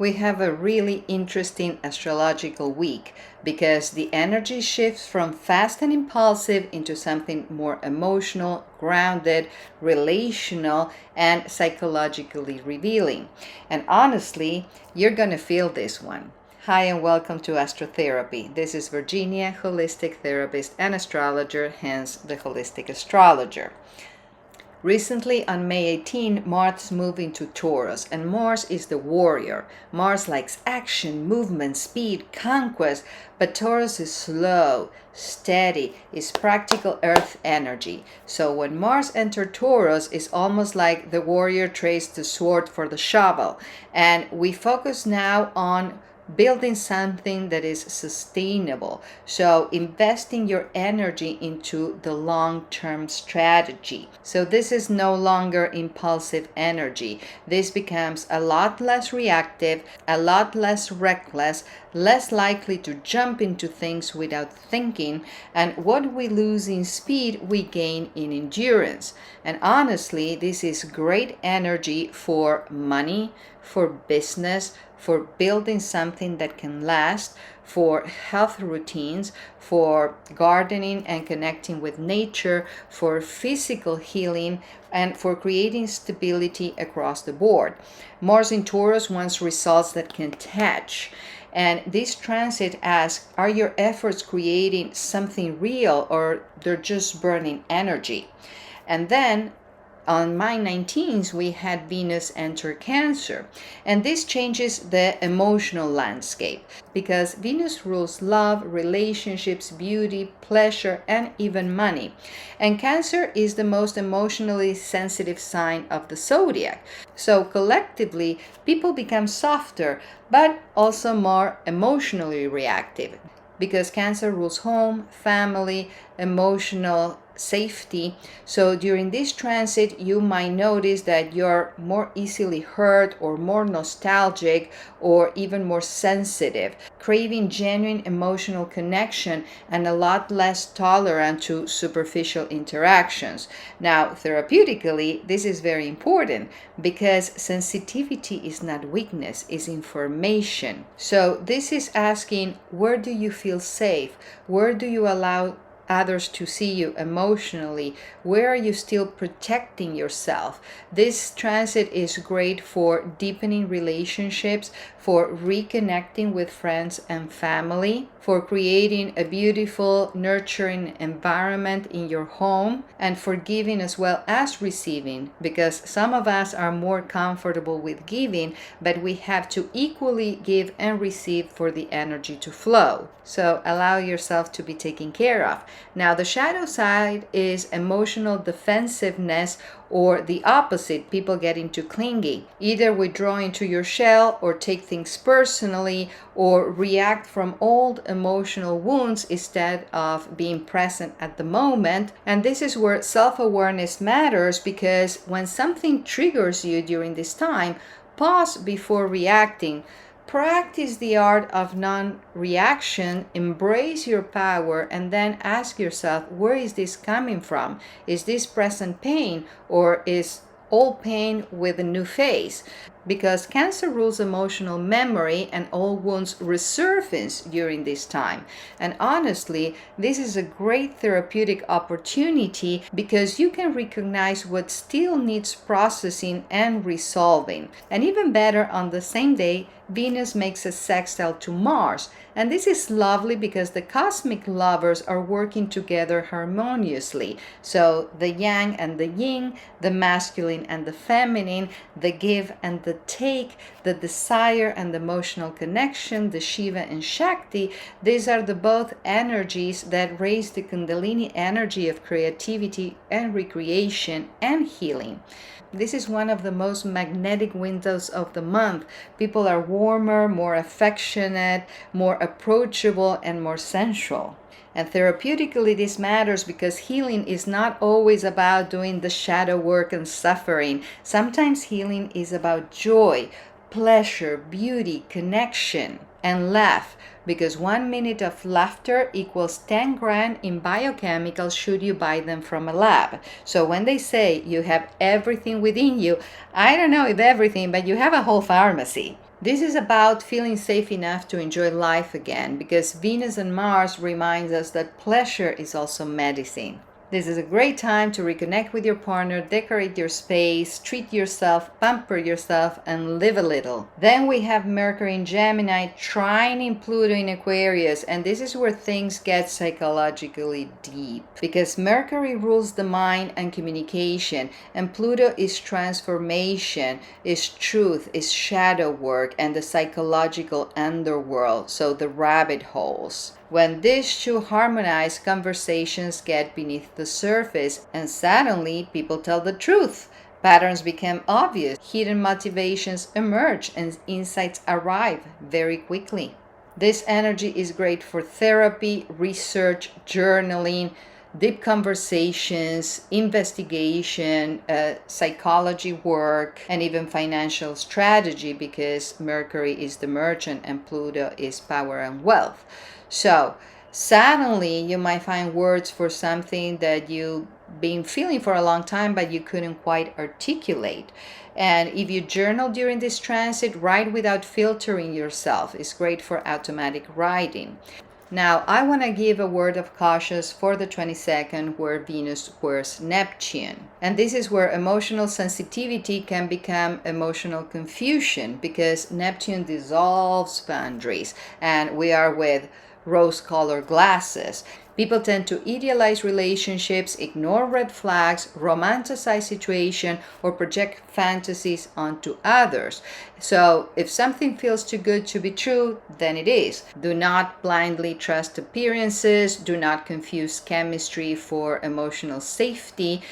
we have a really interesting astrological week because the energy shifts from fast and impulsive into something more emotional, grounded, relational, and psychologically revealing. And honestly, you're going to feel this one. Hi and welcome to Astrotherapy. This is Virginia, holistic therapist and astrologer, hence the holistic astrologer. Recently, on May 18, Mars moved into Taurus, and Mars is the warrior. Mars likes action, movement, speed, conquest, but Taurus is slow, steady, is practical earth energy. So when Mars entered Taurus, it's almost like the warrior trades the sword for the shovel. And we focus now on building something that is sustainable. So investing your energy into the long-term strategy. So this is no longer impulsive energy. This becomes a lot less reactive, a lot less reckless, less likely to jump into things without thinking. And what we lose in speed, we gain in endurance. And honestly, this is great energy for money, for business, for building something that can last, for health routines, for gardening and connecting with nature, for physical healing, and for creating stability across the board. Mars in Taurus wants results that can touch. And this transit asks, are your efforts creating something real or they're just burning energy? And then on May 19th, we had Venus enter Cancer, and this changes the emotional landscape because Venus rules love, relationships, beauty, pleasure, and even money. And Cancer is the most emotionally sensitive sign of the zodiac. So collectively, people become softer, but also more emotionally reactive because Cancer rules home, family, emotional safety. So during this transit, you might notice that you're more easily hurt or more nostalgic or even more sensitive, craving genuine emotional connection and a lot less tolerant to superficial interactions. Now, therapeutically, this is very important because sensitivity is not weakness, it's information. So this is asking, where do you feel safe? Where do you allow others to see you emotionally? Where are you still protecting yourself? This transit is great for deepening relationships, for reconnecting with friends and family, for creating a beautiful, nurturing environment in your home, and for giving as well as receiving, because some of us are more comfortable with giving, but we have to equally give and receive for the energy to flow. So allow yourself to be taken care of. Now, the shadow side is emotional defensiveness, or the opposite, people getting too clingy, either withdraw into your shell or take things personally or react from old emotional wounds instead of being present at the moment. And this is where self-awareness matters, because when something triggers you during this time, pause before reacting. Practice the art of non-reaction, embrace your power, and then ask yourself, where is this coming from? Is this present pain, or is old pain with a new face? Because Cancer rules emotional memory and old wounds resurface during this time. And honestly, this is a great therapeutic opportunity because you can recognize what still needs processing and resolving. And even better, on the same day, Venus makes a sextile to Mars. And this is lovely because the cosmic lovers are working together harmoniously. So the yang and the yin, the masculine and the feminine, the give and the take, the desire and the emotional connection, the Shiva and Shakti, these are the both energies that raise the Kundalini energy of creativity and recreation and healing. This is one of the most magnetic windows of the month. People are warmer, more affectionate, more approachable, and more sensual. And therapeutically, this matters because healing is not always about doing the shadow work and suffering. Sometimes healing is about joy, pleasure, beauty, connection, and laugh. Because 1 minute of laughter equals 10 grand in biochemicals should you buy them from a lab. So when they say you have everything within you, I don't know if everything, but you have a whole pharmacy. This is about feeling safe enough to enjoy life again, because Venus and Mars reminds us that pleasure is also medicine. This is a great time to reconnect with your partner, decorate your space, treat yourself, pamper yourself, and live a little. Then we have Mercury in Gemini, trine in Pluto in Aquarius, and this is where things get psychologically deep. Because Mercury rules the mind and communication, and Pluto is transformation, is truth, is shadow work, and the psychological underworld, so the rabbit holes. When these two harmonize, conversations get beneath the surface, and suddenly people tell the truth. Patterns become obvious, hidden motivations emerge, and insights arrive very quickly. This energy is great for therapy, research, journaling, deep conversations, investigation, psychology work, and even financial strategy, because Mercury is the merchant and Pluto is power and wealth. So suddenly you might find words for something that you've been feeling for a long time but you couldn't quite articulate. And if you journal during this transit, write without filtering yourself. It's great for automatic writing. Now, I want to give a word of caution for the 22nd, where Venus squares Neptune. And this is where emotional sensitivity can become emotional confusion, because Neptune dissolves boundaries, and we are with rose-colored glasses. People tend to idealize relationships, ignore red flags, romanticize situations, or project fantasies onto others. So if something feels too good to be true, then it is. Do not blindly trust appearances. Do not confuse chemistry for emotional safety,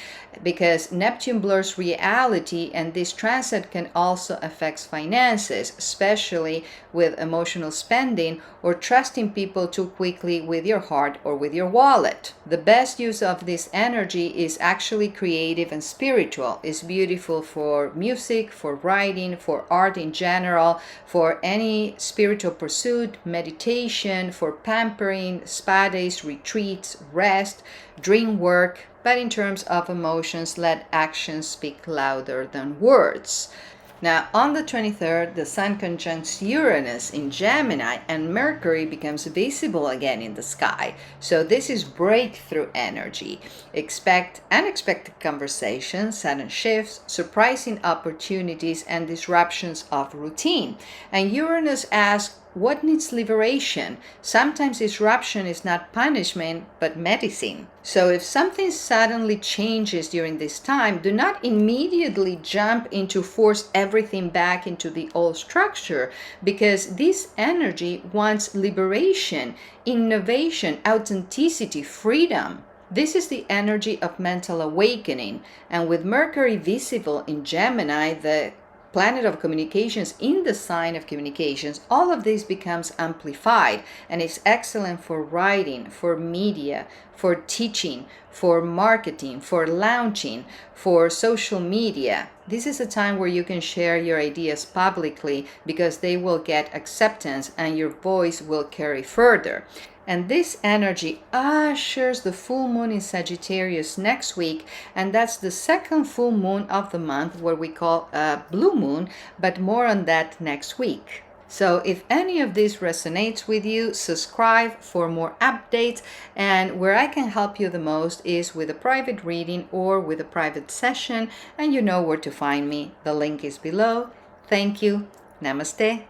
because Neptune blurs reality, and this transit can also affect finances, especially with emotional spending or trusting people too quickly with your heart or with your wallet. The best use of this energy is actually creative and spiritual. It's beautiful for music, for writing, for art in general, for any spiritual pursuit, meditation, for pampering, spa days, retreats, rest, dream work. But in terms of emotions, let actions speak louder than words. Now, on the 23rd, the Sun conjuncts Uranus in Gemini, and Mercury becomes visible again in the sky. So this is breakthrough energy. Expect unexpected conversations, sudden shifts, surprising opportunities, and disruptions of routine. And Uranus asks, what needs liberation? Sometimes disruption is not punishment, but medicine. So if something suddenly changes during this time, do not immediately jump into force everything back into the old structure, because this energy wants liberation, innovation, authenticity, freedom. This is the energy of mental awakening. And with Mercury visible in Gemini, the planet of communications in the sign of communications, all of this becomes amplified, and it's excellent for writing, for media, for teaching, for marketing, for launching, for social media. This is a time where you can share your ideas publicly, because they will get acceptance and your voice will carry further. And this energy ushers the full moon in Sagittarius next week, and that's the second full moon of the month, what we call a blue moon, but more on that next week. So if any of this resonates with you, subscribe for more updates, and where I can help you the most is with a private reading or with a private session, and you know where to find me. The link is below. Thank you. Namaste.